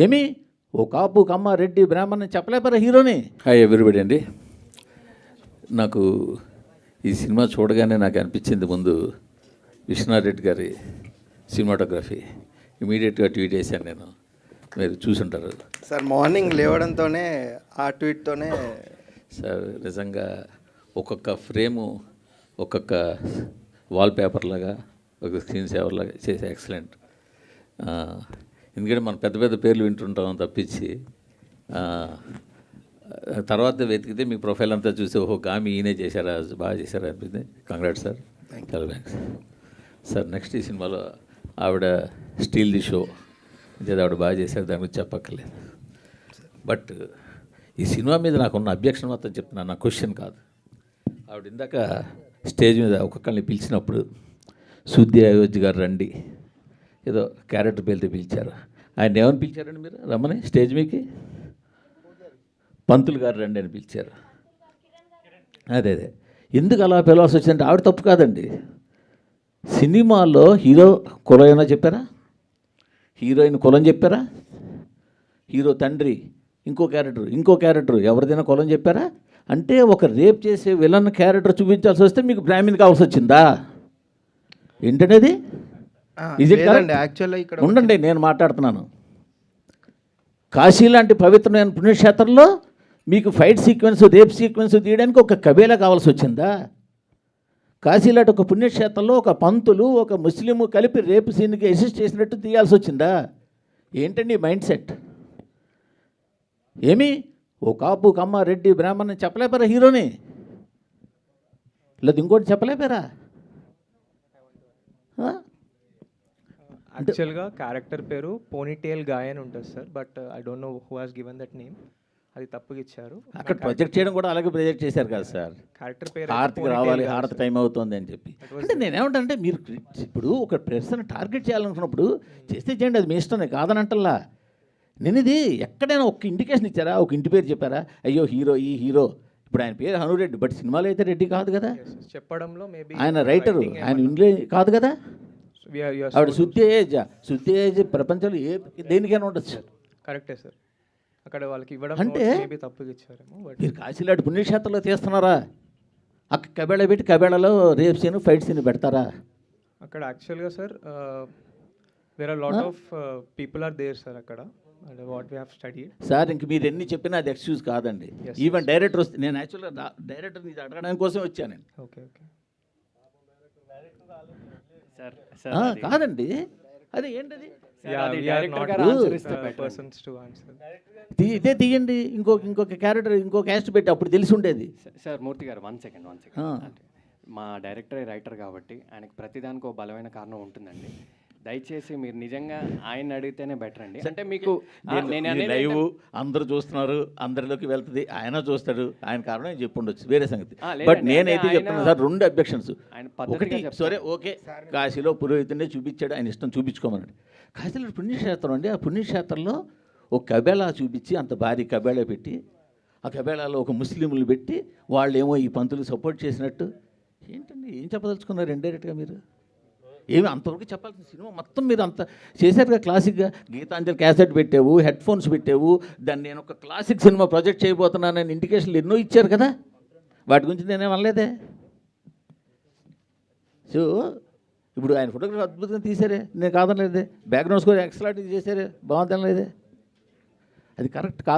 ఏమి ఓ కాపు కమ్మ రెడ్డి బ్రాహ్మణ్ చెప్పలేపారా హీరోని. Hi everybody అండి. నాకు ఈ సినిమా చూడగానే నాకు అనిపించింది ముందు విశ్వనాథ్ గారి సినిమాటోగ్రఫీ. ఇమీడియట్గా ట్వీట్ చేశాను నేను, మీరు చూసుంటారు సార్. మార్నింగ్ లేవడంతోనే ఆ ట్వీట్తోనే సార్ నిజంగా ఒక్కొక్క ఫ్రేము ఒక్కొక్క వాల్పేపర్ లాగా ఒక స్క్రీన్ సేవర్ లాగా చేసే ఎక్సలెంట్. ఎందుకంటే మనం పెద్ద పెద్ద పేర్లు వింటుంటాం తప్పించి తర్వాత వెతికితే మీ ప్రొఫైల్ అంతా చూసి ఓహో గామి ఈయనే చేశారా, బాగా చేశారా అనిపించింది. కంగ్రాట్స్ సార్, చాలా థ్యాంక్స్ సార్. నెక్స్ట్ ఈ సినిమాలో ఆవిడ స్టీల్ ది షో అంటే ఆవిడ బాగా చేశారు, దాని గురించి చెప్పక్కర్లేదు. బట్ ఈ సినిమా మీద నాకున్న అబ్జెక్షన్ మొత్తం చెప్తున్నాను, నా క్వశ్చన్ కాదు. ఆవిడ ఇందాక స్టేజ్ మీద ఒక్కొక్కరిని పిలిచినప్పుడు సుద్ది అయోధ్య గారు రండి ఏదో క్యారెక్టర్ పేరుతో పిలిచారు. ఆయన ఏమని పిలిచారండి మీరు రమ్మని స్టేజ్ మీకి? పంతులు గారు రండి అని పిలిచారు. అదే ఎందుకు అలా పిలవాల్సి వచ్చిందంటే ఆవిడ తప్పు కాదండి. సినిమాలో హీరో కులం ఏమైనా చెప్పారా? హీరోయిన్ కులం చెప్పారా? హీరో తండ్రి ఇంకో క్యారెక్టర్ ఎవరిదైనా కులం చెప్పారా? అంటే ఒక రేప్ చేసే విలన్ క్యారెక్టర్ చూపించాల్సి వస్తే మీకు బ్రాహ్మణ్ కావాల్సి వచ్చిందా ఏంటనేది? యాక్చువల్గా ఇక్కడ ఉండండి, నేను మాట్లాడుతున్నాను. కాశీ లాంటి పవిత్రమైన పుణ్యక్షేత్రంలో మీకు ఫైట్ సీక్వెన్స్, రేప్ సీక్వెన్స్ తీయడానికి ఒక కబేలా కావాల్సి వచ్చిందా? కాశీ లాంటి ఒక పుణ్యక్షేత్రంలో ఒక పంతులు ఒక ముస్లిము కలిపి రేపు సీన్కి అసిస్ట్ చేసినట్టు తీయాల్సి వచ్చిందా? ఏంటండి మైండ్ సెట్? ఏమి ఓ కాపు కమ్మ రెడ్డి బ్రాహ్మణ్ చెప్పలేపారా హీరోని? లేదు ఇంకోటి చెప్పలేపారా? యాక్చువల్గా క్యారెక్టర్ పేరు పోనీటేల్ గాయ్ అని ఉంటుంది sir, but I don't know who has given that name. అది తప్పుగా ఇచ్చారు. అక్కడ ప్రొజెక్ట్ చేయడం కూడా అలాగే ప్రొజెక్ట్ చేశారు కదా సార్. క్యారెక్టర్ పేరు హారతికి రావాలి, హారతి టైం అవుతుంది అని చెప్పి. అంటే నేనేమంటానంటే మీరు ఇప్పుడు ఒక పర్సన్ టార్గెట్ చేయాలనుకున్నప్పుడు చేస్తే చేయండి, అది మీ ఇష్టం, కాదనంటల్లా. నేను ఇది ఎక్కడైనా ఒక ఇండికేషన్ ఇచ్చారా? ఒక ఇంటి పేరు చెప్పారా? అయ్యో హీరో ఈ హీరో ఇప్పుడు ఆయన పేరు హనురెడ్డి, బట్ సినిమాలో అయితే రెడ్డి కాదు కదా. చెప్పడంలో మేబీ ఆయన రైటరు, ఆయన ఇంగ్లీష్ కాదు కదా. ఆవిడ శుద్ధి ఏజ్ ప్రపంచంలో దేనికైనా ఉండొచ్చు. కరెక్టే సార్. అక్కడ వాళ్ళకి ఇవ్వడం అంటే తప్పుగా ఇచ్చారేమో. మీరు కాశీలాంటి పుణ్యక్షేత్రంలో తీస్తున్నారా? అక్కడ కబేళ పెట్టి కబేళలో రేప్ సీన్ ఫైట్ సీన్ పెడతారా? అక్కడ యాక్చువల్గా sir there are lot of people are there sir అక్కడ, what we have studied sir. ఇంక మీరు ఎన్ని చెప్పినా అది ఎక్స్క్యూజ్ కాదండి. ఈవెన్ డైరెక్టర్ వస్తే నేను యాక్చువల్గా డైరెక్టర్ ఇది అడగడానికి కోసం వచ్చాను నేను. ఓకే కాదండి, అది ఏంటది? ఇదే తీయండి, ఇంకొక క్యారెక్టర్ ఇంకో క్యాస్ట్ పెట్టి అప్పుడు తెలిసి ఉండేది. సార్ మూర్తి గారు వన్ సెకండ్ మా డైరెక్టర్ రైటర్ కాబట్టి ఆయనకి ప్రతిదానికి ఒక బలమైన కారణం ఉంటుందండి. దయచేసి మీరు నిజంగా ఆయన అడిగితేనే బెటర్ అండి. అంటే మీకు లైవ్ అందరూ చూస్తున్నారు, అందరిలోకి వెళ్తుంది, ఆయన చూస్తాడు, ఆయన కారణం ఆయన చెప్పుండొచ్చు, వేరే సంగతి. బట్ నేనైతే చెప్తున్నాను సార్, రెండు అబ్జెక్షన్స్. ఒకటి సరే ఓకే, కాశీలో పురోహితుడినే చూపించాడు, ఆయన ఇష్టం చూపించుకోమన్నాడు. కాశీలో పుణ్యక్షేత్రం అండి, ఆ పుణ్యక్షేత్రంలో ఒక కబేళా చూపించి అంత భారీ కబేళా పెట్టి ఆ కబేళాలో ఒక ముస్లింలు పెట్టి వాళ్ళేమో ఈ పంతులు సపోర్ట్ చేసినట్టు ఏంటండి? ఏం చెప్పదలుచుకున్నారు ఇండైరెక్ట్గా మీరు? ఏమి అంతవరకు చెప్పాల్సిన సినిమా మొత్తం మీరు అంత చేశారుగా. క్లాసిక్గా గీతాంజలి క్యాసెట్ పెట్టావు, హెడ్ ఫోన్స్ పెట్టావు, దాన్ని నేను ఒక క్లాసిక్ సినిమా ప్రాజెక్ట్ చేయబోతున్నానని ఇండికేషన్లు ఎన్నో ఇచ్చారు కదా. వాటి గురించి నేనేం అనలేదే. సో ఇప్పుడు ఆయన ఫోటోగ్రఫీ అద్భుతంగా తీశారే, నేను కాదనలేదే. బ్యాక్గ్రౌండ్ స్కోర్ ఎక్సలెంట్గా చేశారే, బాగుందనలేదే. అది కరెక్ట్ కాదు.